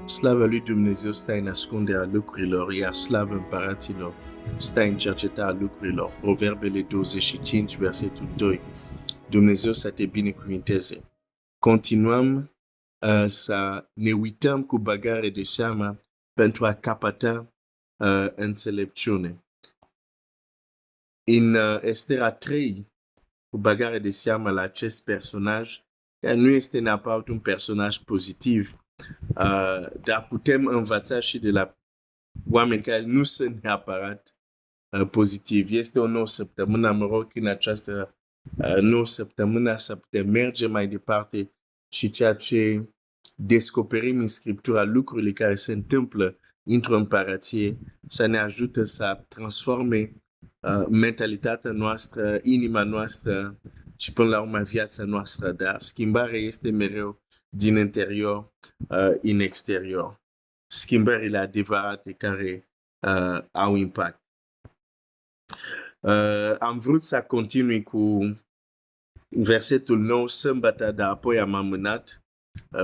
Slava lui Dumnezeu stă în ascunderea lucrurilor, iar slavă împăraților stă în cercetarea lucrurilor. Proverbele 25, versetul 2. Dumnezeu să te binecuvinteze. Continuăm să ne uităm cu băgare de seamă pentru a capăta înțelepciune. În Estera 3, cu băgare de seamă la acest personaj, care nu este neapărat un personaj pozitiv, dar putem învăța și de la oameni care nu sunt neapărat pozitivi. Este o nouă săptămână, mă rog, în această nouă săptămână să putem merge mai departe și ceea ce descoperim în Scriptura, lucrurile care se întâmplă într-o împărație, să ne ajută să transforme mentalitatea noastră, inima noastră și până la urmă viața noastră. Dar schimbarea este mereu din interior în exterior. Schimbările adevărate care au impact. Am vrut să continui cu versetul 9 sâmbătă, dar apoi am amânat.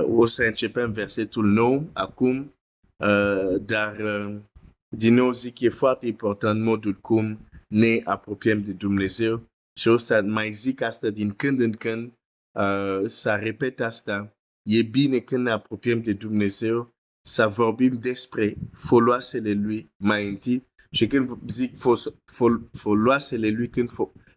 O să începem versetul 9 acum, dar din nou zic, e foarte important modul cum ne apropiem de Dumnezeu și o să mai zic asta din când în când, să repet asta. E bine când ne apropiem de Dumnezeu să vorbim despre foloasele Lui mai întâi și când zic foloasele Lui, când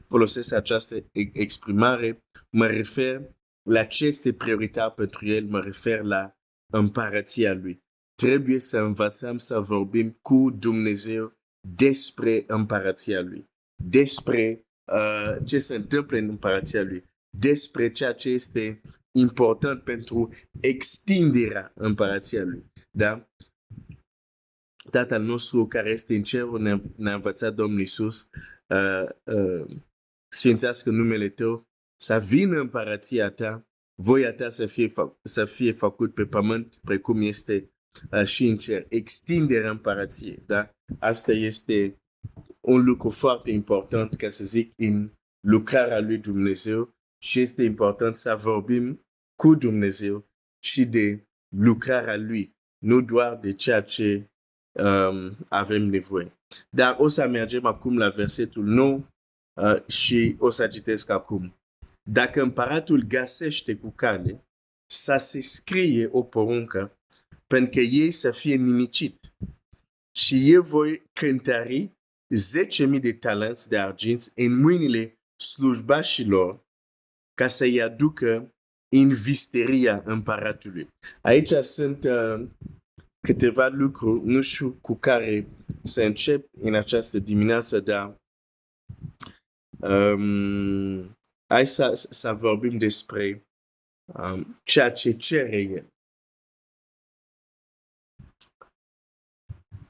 folosesc această exprimare, mă refer la ce este prioritar pentru El, mă refer la împărăția Lui. Trebuie să învățăm să vorbim cu Dumnezeu despre împărăția Lui, despre ce se întâmplă în împărăția Lui, despre ceea ce este important pentru extinderea împărăției Lui. Da? Tatăl nostru care este în cer, ne-a învățat Domnul Iisus, sfințească numele Tău, să vină împărăția Ta, voia Ta să fie făcut pe pământ precum este și în cer. Extinderea împărăției. Da? Asta este un lucru foarte important, ca să zic, în lucrarea lui Dumnezeu și este important să vorbim cu Dumnezeu și de lucrarea Lui, nu doar de ceea ce avem nevoie. Dar o să mergem acum la versetul 9 și o să citesc acum. Dacă împăratul găsește cu cale să se scrie o poruncă pentru că ei să fie nimicit și eu voi cântări 10.000 de talenți de argint în mâinile slujbașilor ca să-i aducă în visteria împăratului. Aici sunt câteva lucruri, nu știu cu care să încep în această dimineață, dar hai să vorbim despre ceea ce cere el.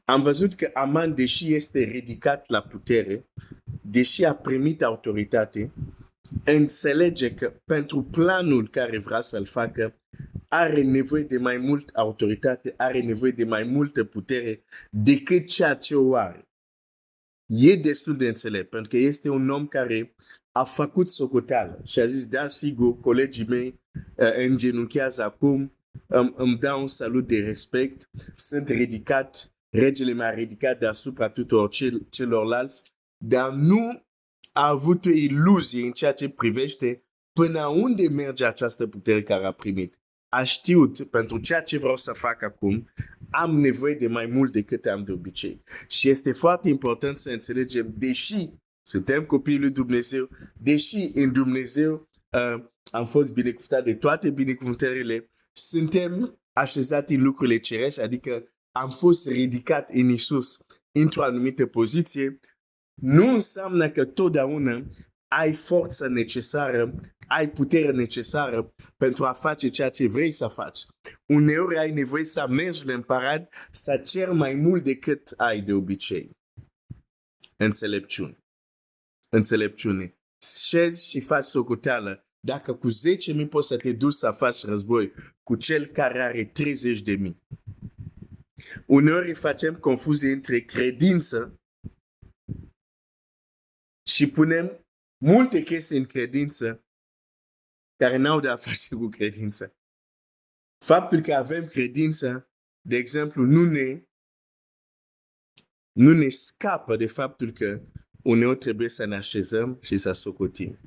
Am văzut că Aman, deși este ridicat la putere, deși a primit autoritate, înțelege că pentru planul care vrea să-l facă, are nevoie de mai mult autoritate, are nevoie de mai multă putere decât ceea ce o are. E destul de înțelept, pentru că este un om care a făcut socoteală și a zis, da, sigur, colegii mei îngenunchează acum, îmi dau un salut de respect, sunt ridicat, regele m-a ridicat deasupra tuturor celorlalți, dar nu a avut o iluzie în ceea ce privește până unde merge această putere care a primit. A știut, pentru ceea ce vreau să fac acum, am nevoie de mai mult decât am de obicei. Și este foarte important să înțelegem, deși suntem copiii lui Dumnezeu, deși în Dumnezeu am fost binecuvântat de toate binecuvântările, suntem așezați în lucrurile cerești, adică am fost ridicat în Iisus într-o anumită poziție, nu înseamnă că totdeauna ai forța necesară, ai putere necesară pentru a face ceea ce vrei să faci. Uneori ai nevoie să mergi la împărat, să ceri mai mult decât ai de obicei. Înțelepciune. Șezi și faci socoteală. Dacă cu 10.000 poți să te duci să faci război cu cel care are 30.000. Uneori facem confuzie între credință și punem multe chestii în credință care n-au de a face cu credință. Faptul că avem credință de exemplu, nu ne scapă de faptul că uneori trebuie să ne așezăm și să socotim.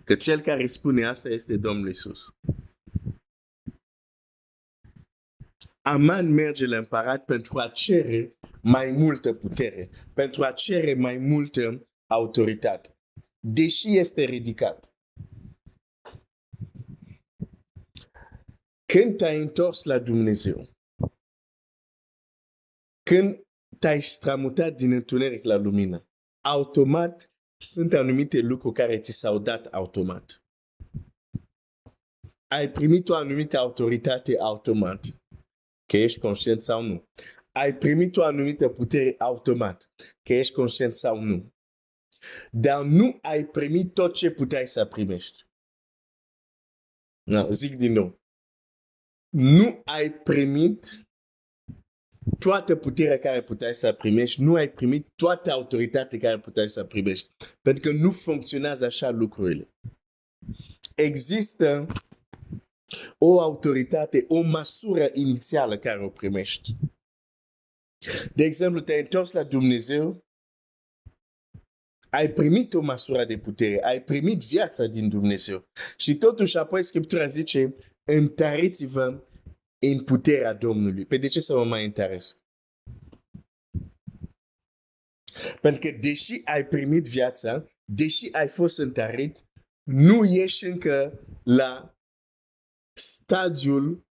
Că cel care spune asta este Domnul Iisus. Aman merge la împărat pentru a cere mai multă putere, pentru a cere mai multă autoritate, deși este ridicat. Când te-ai întors la Dumnezeu, când te-ai stramutat din întuneric la lumină, automat sunt anumite lucruri care ți s-au dat automat. Ai primit o anumită autoritate automat, că ești conștient sau nu. Ai primit o anumită putere automat, că ești conștient sau nu. Dar nu ai primit tot ce puteai să primești. No, zic din nou. Nu ai primit toată puterea care puteai să primești, nu ai primit toată autoritatea care puteai să primești. Pentru că nu funcționează așa lucrurile. Există o autoritate, o măsură inițială care o primești. De exemplu, te-ai întors la Dumnezeu, ai primit o măsură de putere, ai primit viața din Dumnezeu. Și totuși apoi Scriptura zice, întăriți-vă în puterea Domnului. Pe de ce să mă mai întăresc? Pentru că deși ai primit viața, deși ai fost întărit, nu ești încă la stadiul,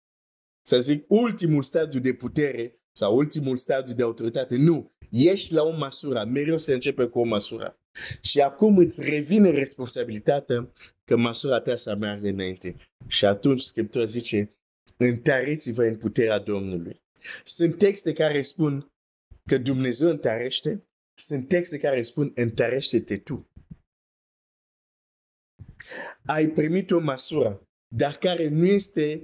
să zic, ultimul stadiu de putere sau ultimul stadiu de autoritate. Nu. Ești la o măsură. Mereu se începe cu o măsură. Și acum îți revine responsabilitatea că măsura ta să meargă înainte. Și atunci Scriptura zice, întăriți-vă în puterea Domnului. Sunt texte care spun că Dumnezeu întărește, sunt texte care spun întărește-te tu. Ai primit o măsură, dar care nu este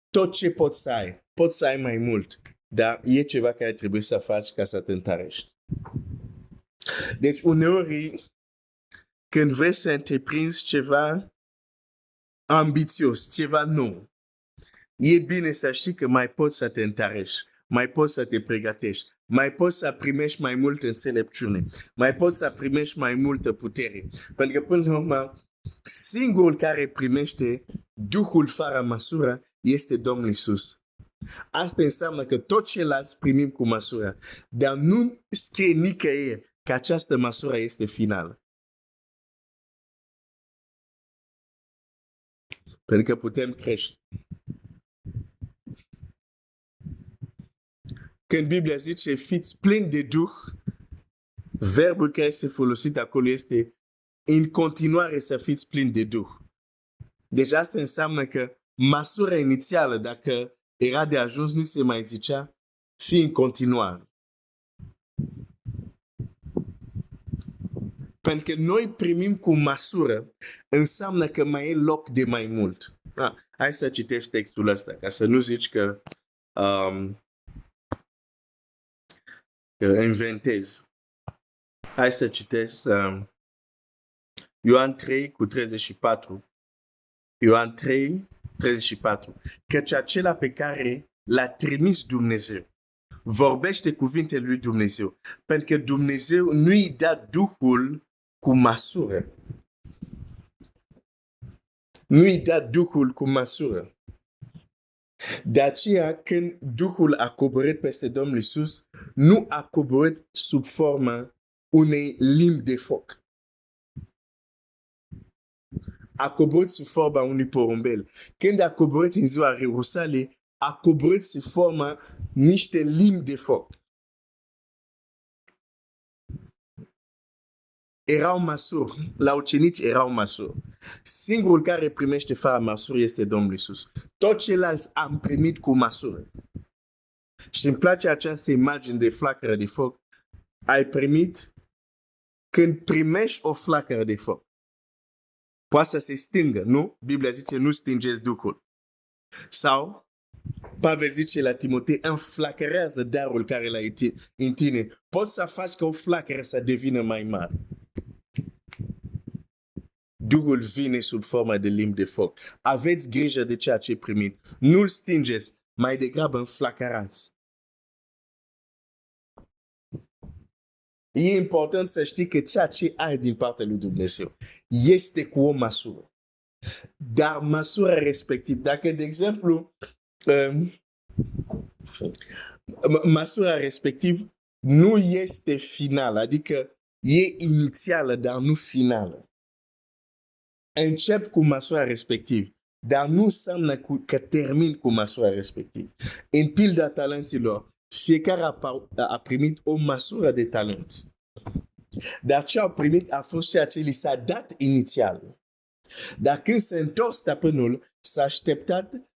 tot ce poți să ai. Poți să ai mai mult, dar e ceva care trebuie să faci ca să te întărești. Deci uneori, când vrei să întreprinzi ceva ambițios, ceva nou, e bine să știi că mai poți să te întărești, mai poți să te pregătești, mai poți să primești mai multă înțelepciune, mai poți să primești mai multă putere. Pentru că până la urmă, singurul care primește Duhul fără măsură este Domnul Iisus. Asta înseamnă că tot celălalt primim cu măsură, dar nu scrie nicăieri că această măsură este finală. Pentru că putem crește. Când Biblia zice fiți plini de Duh, verbul care este folosit acolo este în continuare să fiți plini de Duh. Deci asta înseamnă că măsura inițială, dacă era de ajuns, nu se mai zicea fi în continuare. Pentru că noi primim cu măsură, înseamnă că mai e loc de mai mult. Hai să citești textul ăsta, ca să nu zici că inventez. Hai să citești Ioan 3 cu 34. Ioan 3, 34. Căci acela pe care l-a trimis Dumnezeu vorbește cuvintele lui Dumnezeu. Pentru că Dumnezeu nu îi dă Duhul cu măsură. Nu îi dă Duhul cu măsură. De aceea, când Duhul a coborât peste Domnul Iisus, nu a coborât sub forma unei limbi de foc. A coborât sub forma unui porumbel. Când a coborât în ziua Ierusalim, a coborât sub forma niște limbi de foc. Erau măsuri. La ucenici erau măsuri. Singurul care primește fără măsuri este Domnul Iisus. Toți ceilalți am primit cu măsură. Și îmi place această imagine de flacără de foc. Ai primit când primești o flacără de foc. Poate să se stingă, nu? Biblia zice nu stingeți Duhul. Sau Pavel zice la Timotei, înflacărează darul care l-ai în tine. Poți să faci ca o flacără să devină mai mare. Duhul vine sub forma de limbi de foc. Aveți grijă de ceea ce primit. Nu-l stingeți. mai degrabă înflacărați. E important să știi că ceea ce ai din partea lui Dumnezeu este cu o măsură. Dar măsura respectivă, dacă, de exemplu, măsura respectivă nu este finală, adică e inițială, dar nu finală. Încep cu măsura respectivă, dar nu înseamnă că termin cu măsura respectivă. În pilda talenților, fiecare a primit o măsură de talent. Dar ce au primit a fost ceea ce li s-a dat inițial. Dar când se întorc stăpânul,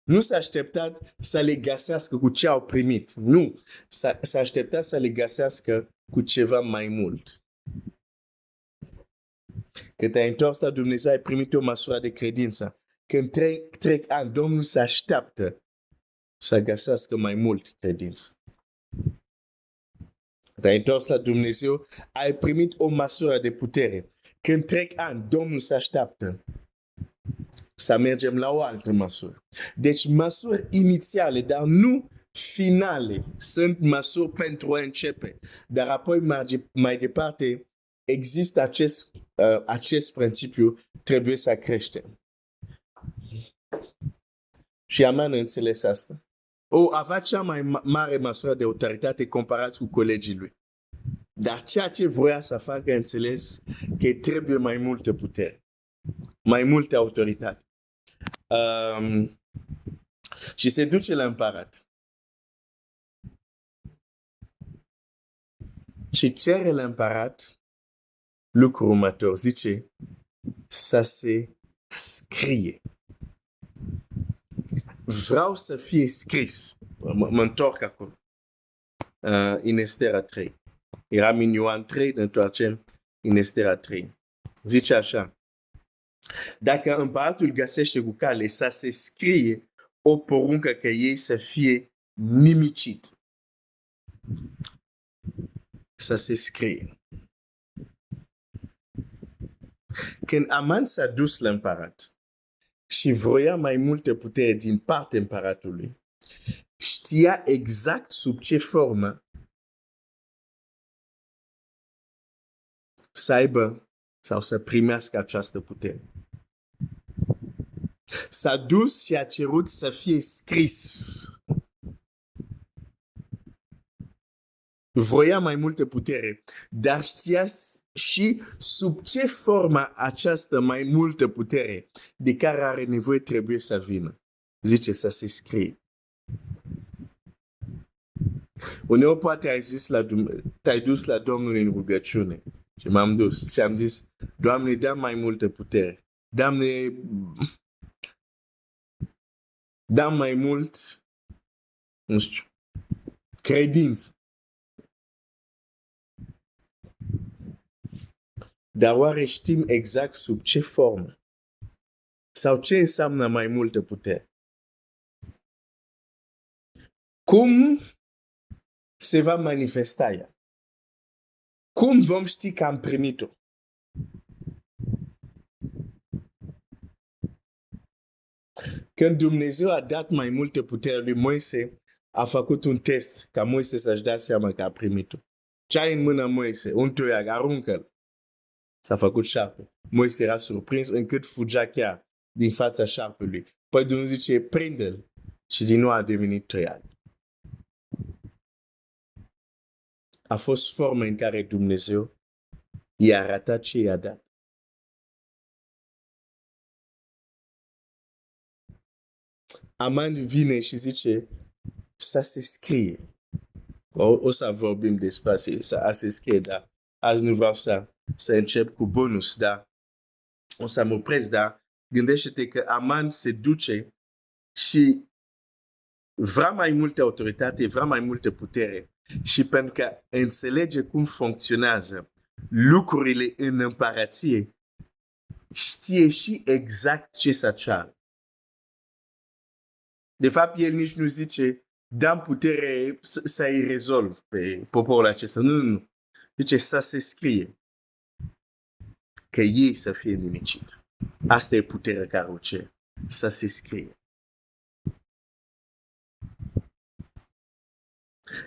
nu s-a așteptat să le găsească cu ce au primit. Nu, s-a așteptat să le găsească cu ceva mai mult. Când te-ai întors la Dumnezeu, ai primit o măsură de credință. Când trec ani, Domnul se așteaptă să găsească mai mult credință. Te-ai întors la Dumnezeu, ai primit o măsură de putere. Când trec ani, Domnul se așteaptă să mergem la o altă măsură. Deci măsuri inițiale, dar nu finale. Sunt măsuri pentru a începe. Dar apoi mai departe există acest principiu, trebuie să creștem. Și Aman a înțeles asta. Avea cea mai mare măsură de autoritate comparat cu colegii lui. Dar ceea ce voia să facă, înțeles că trebuie mai multă putere, mai multă autoritate. Și se duce la împărat. Și cere la împărat lucrul următor. Zice să se scrie. Vreau să fie scris. Mă întorc acolo. În Estera 3. Eram în Ioan 3, ne întoarcem în Estera 3. Zice așa. Dacă împăratul găsește cu cale să se scrie o poruncă că ei să fie nimicit. Să se scrie. Când Aman s-a dus la împărat și vroia mai multe putere din partea împăratului, știa exact sub ce formă să aibă sau să primească această putere. S-a dus și a cerut să fie scris. Vroia mai multă putere, dar știa și sub ce formă această mai multă putere de care are nevoie trebuie să vină. Zice să se scrie. Uneori poate te-ai dus la Domnul în rugăciune. Și m-am dus și am zis, Doamne, dă mai multă putere. Doamne, dă mai mult, nu știu, credință. Dar oare știm exact sub ce formă? Sau ce înseamnă mai multă putere? Cum se va manifesta ea? Cum vom ști că am primit-o? Când Dumnezeu a dat mai multă putere lui Moise, a făcut un test ca Moise să-și dea seama că a primit-o. Ce ai în mână Moise? Un toiag, aruncă-l. S-a făcut șarpe. Moise era surprins încât fugea chiar din fața șarpelui. Păi Dumnezeu zice, prinde-l. Și din nou a devenit toiag. A fost forma în care Dumnezeu i-a arătat ce i-a dat. Aman vine și zice să se scrie. O să vorbim despre a se scrie, dar azi nu vreau să încep cu bonus, dar o să mă opresc, dar gândește-te că Aman se duce și vrea mai multă autoritate, vrea mai multă putere și pentru că înțelege cum funcționează lucrurile în împărație, știe și exact ce să ceară. De fapt, el nici nu zice, dăm putere să-i rezolv pe poporul acesta. Nu. Zice să se scrie că ei să fie nimicit. Asta e puterea care o cer. Să se scrie.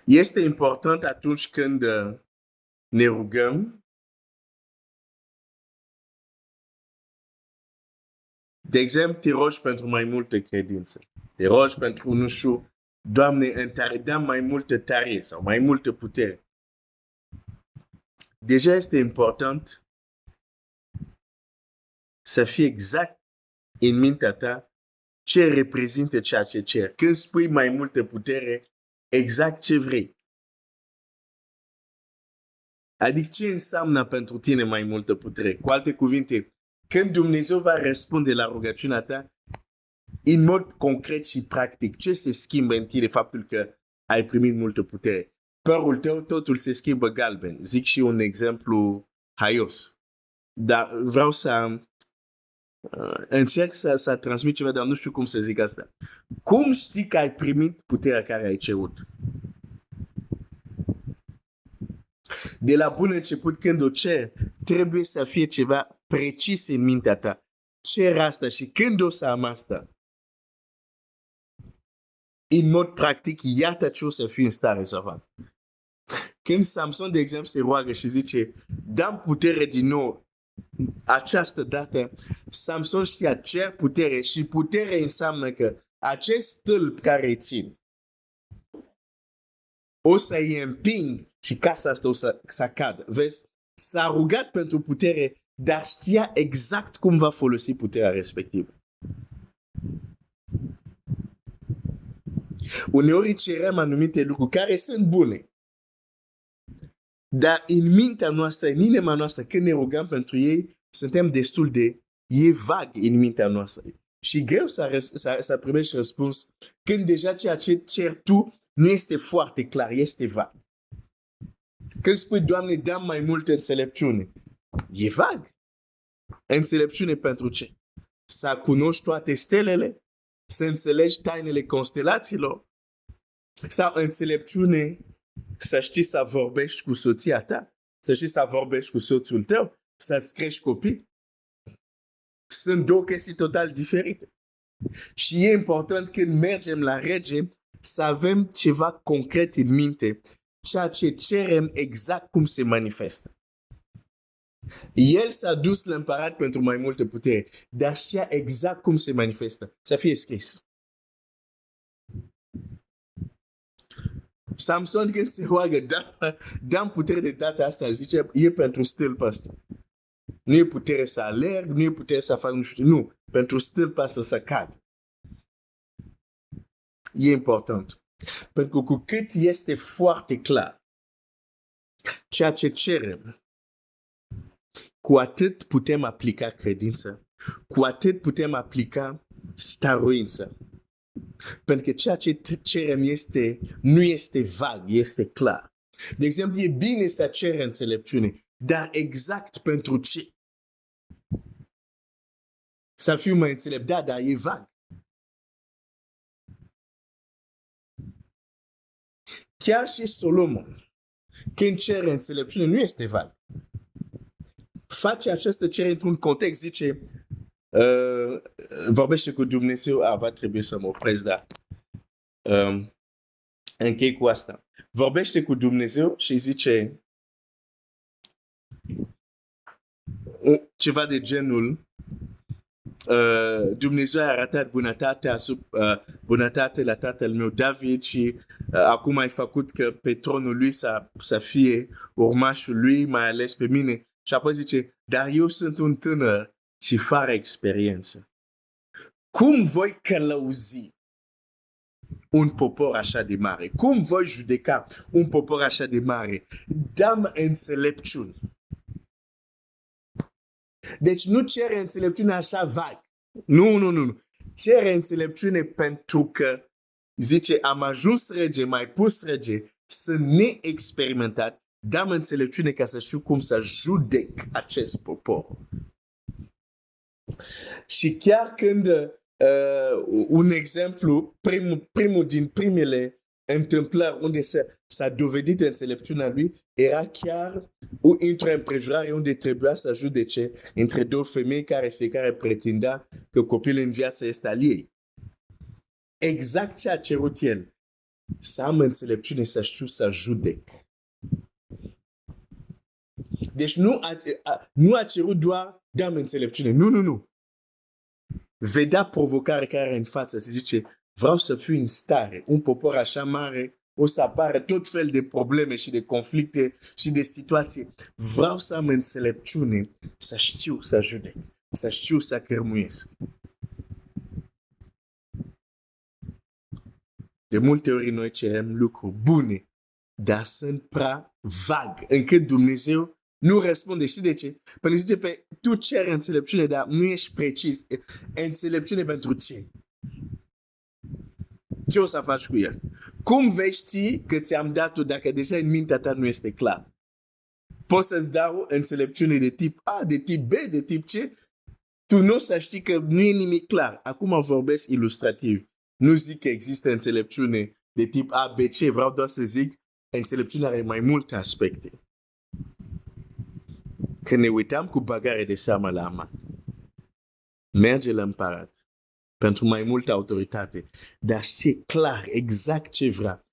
Este important atunci când ne rugăm, de exemplu, te rogi pentru mai multă credință. Te rogi pentru, nu știu, Doamne, dăm mai multă tare sau mai multă putere. Deja este important să fie exact în mintea ta ce reprezintă ceea ce cer. Când spui mai multă putere, exact ce vrei. Adică ce înseamnă pentru tine mai multă putere? Cu alte cuvinte, când Dumnezeu va răspunde la rugăciunea ta, în mod concret și practic, ce se schimbă în tine faptul că ai primit multă putere? Părul tău, totul se schimbă galben. Zic și un exemplu haios. Dar vreau să încerc să transmit ceva, dar nu știu cum să zic asta. Cum știi că ai primit puterea care ai cerut? De la bun început, când o cer, trebuie să fie ceva precis în mintea ta. Cer asta și când o să am asta, în mod practic, iată ce o să fii în stare să fac. Când Samson, de exemplu, se roagă și zice, dăm putere din nou această dată, Samson știa cer putere și putere înseamnă că acest stâlp care îi țin o să-i împing și casa asta o să cadă. Vezi? S-a rugat pentru putere, dar știa exact cum va folosi puterea respectivă. Uneori cerem anumite lucruri care sunt bune. Dar în mintea noastră, în inima noastră, când ne rugăm pentru ei, suntem destul de vag în mintea noastră. Și greu să primești răspuns când deja ceea ce cer tu nu este foarte clar, este vag. Când spui, Doamne, dăm mai multă înțelepciune, e vag. Înțelepciune pentru ce? Să cunoști toate stelele? Să înțelegi tainele constelațiilor? Sau înțelepciune să știi să vorbești cu soția ta? Să știi să vorbești cu soțul tău? Să-ți crești copii? Sunt două chestii total diferite. Și e important când mergem la rege să avem ceva concret în minte, ceea ce cerem exact cum se manifestă. El s-a dus la împărat pentru mai multă putere, dar știa exact cum se manifestă. Să fie scris. Samson când se roagă, dăm putere de data asta, zice, e pentru stâlpul ăsta. Nu e putere să alerg, nu e putere să fac nu știu, nu. Pentru stâlpul ăsta să cad. E important. Pentru că cu cât este foarte clar ceea ce cerem, cu atât putem aplica credință, cu atât putem aplica stăruință. Pentru că ceea ce cerem nu este vag, este clar. De exemplu, e bine să cere înțelepciune, dar exact pentru ce? Să fiu mai înțelept, da, dar e vag. Chiar și Solomon, când cere înțelepciune, nu este vag. Face această cerere într-un context, zice, vorbește cu Dumnezeu, va trebui să mă opresc, dar închei cu asta. Vorbește cu Dumnezeu și zice ceva de genul, Dumnezeu a arătat bunătate la tatăl meu David și acum ai făcut că pe tronul lui să fie urmașul lui, mai ales pe mine. Și apoi zice, dar eu sunt un tânăr și fără experiență. Cum voi călăuzi un popor așa de mare? Cum voi judeca un popor așa de mare? Dăm înțelepciune. Deci nu cere înțelepciune așa vag. Nu. Cere înțelepciune pentru că, zice, am ajuns rege, mai pus rege, sunt neexperimentat, dăm înțelepciune ca să știu cum să judec acest popor. Și chiar când un exemplu, primul din primele întâmplări unde s-a dovedit înțelepciunea lui, era chiar într-o împrejurare unde trebuia să judece între două femei care fiecare pretindea că copilul în viață este al ei. Exact ce a cerut el. să am înțelepciune, să știu să judec. Deci nu a cerut doar dăm înțelepciune. Nu. Vedea provocarea care are în față, se zice, vreau să fiu în stare, un popor așa mare, o să apară tot fel de probleme și de conflicte și de situații. Vreau să am înțelepciune, să știu să judec, să știu să cărmuiesc. De multe ori noi cerem lucruri bune, dar sunt prea vag, încât Dumnezeu nu răspunde. Știi de ce? Pentru că zice, tu ceri înțelepciune, dar nu ești precis. Înțelepciune pentru ce? Ce o să faci cu el? Cum vei ști că ți-am dat-o dacă deja în mintea ta nu este clar? Poți să-ți dau înțelepciune de tip A, de tip B, de tip C? Tu nu o să știi că nu e nimic clar. Acum vorbesc ilustrativ. Nu zic că există înțelepciune de tip A, B, C. Vreau doar să zic înțelepciunea are mai multe aspecte. Când ne uitam cu bagare de seamă la Aman, merge la împărat pentru mai multă autoritate, dar știe clar exact ce vrea.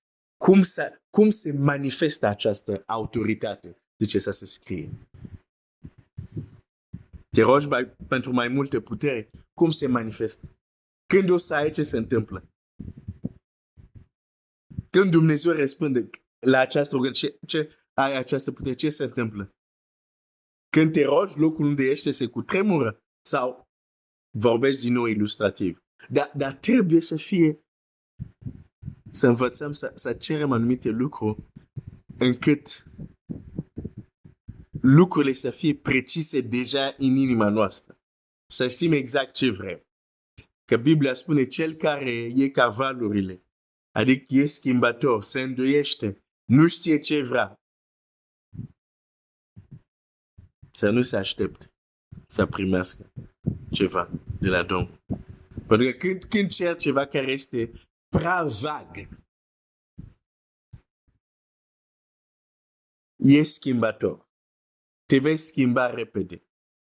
Cum se manifestă această autoritate? De ce să se scrie? Te rogi pentru mai multe putere. Cum se manifestă? Când o să ai, ce se întâmplă? Când Dumnezeu răspunde la această rugăciune, ce ai această putere, ce se întâmplă? Când te rogi, locul unde ești se cutremură? Sau vorbești din nou ilustrativ? Dar trebuie să fie, să învățăm să cerem anumite lucruri încât lucrurile să fie precise deja în inima noastră. Să știm exact ce vrem. Că Biblia spune cel care e ca valurile, adică e schimbator, se îndoiește, nu știe ce vrea, să nu se aștepte să primească ceva de la Domnul. Pentru că când cer ceva care este prea vag, e schimbator. Te vei schimba repede.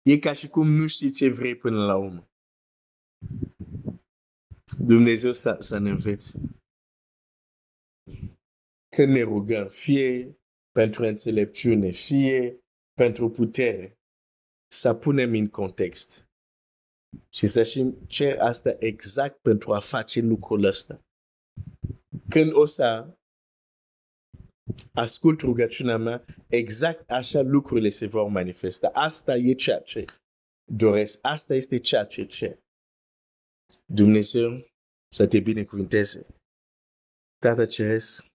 E ca și cum nu știi ce vrei până la urmă. Dumnezeu să ne învețe. Când ne rugăm, fie pentru înțelepciune, fie pentru putere, să punem în context. Și să știm cer asta exact pentru a face lucrul ăsta. Când o să ascult rugăciunea mea, exact așa lucrurile se vor manifesta. Asta e ceea ce doresc. Asta este ceea ce cer. Dumnezeu să te binecuvânteze. Tată Ceresc,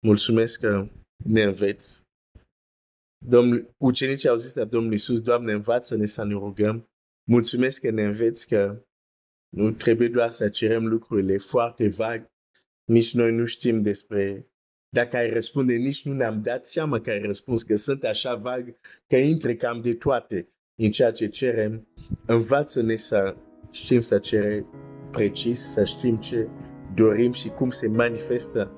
mulțumesc că ne înveți. Ucenicii au zis la Domnul Iisus, Doamne, învață-ne să ne rugăm. Mulțumesc că ne înveți că nu trebuie doar să cerem lucrurile foarte vag. Nici noi nu știm despre. Dacă ai răspunde, nici nu ne-am dat seama că ai răspuns, că sunt așa vag, că intre cam de toate în ceea ce cerem. Învață-ne să știm să cerem precis, să știm ce dorim și cum se manifestă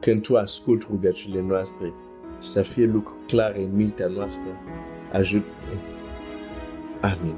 când tu asculti rugăciunile noastre, să fie lucruri clare în mintea noastră. Ajută-ne. Amin.